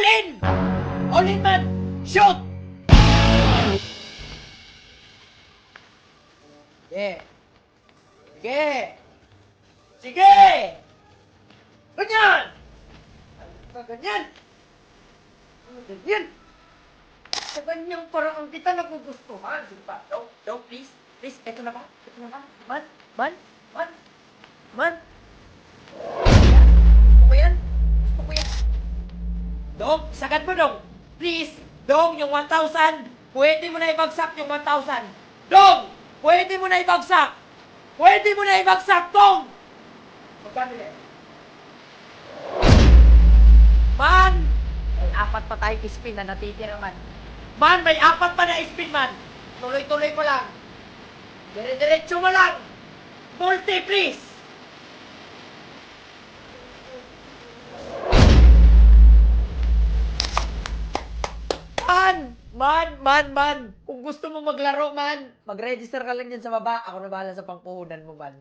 All in! All in, man! Shoot! Sige. Sige. Sige! Ganyan! Ganyan! Ganyan! Sa ganyang parang kita nagugustuhan, di ba? Dong, please. Please, eto na ba? Eto na ba? Man? Man? Man? Man? Gusto ko yan. Gusto ko yan. Dong, sagad mo, Dong. Please, Dong, yung 1,000. Pwede mo na ibagsak yung 1,000. Dong! Pwede mo na ibagsak. Pwede mo na ibagsak, Dong! Magkano yan? Man! May apat pa tayong spin na natitira, man. Man, may apat pa na spin, man. Tuloy-tuloy mo lang. Dire-diretso mo lang. Multi, please. Man. Kung gusto mo maglaro, man, mag-register ka lang dyan sa baba. Ako na bahala sa pangpuhunan mo, man.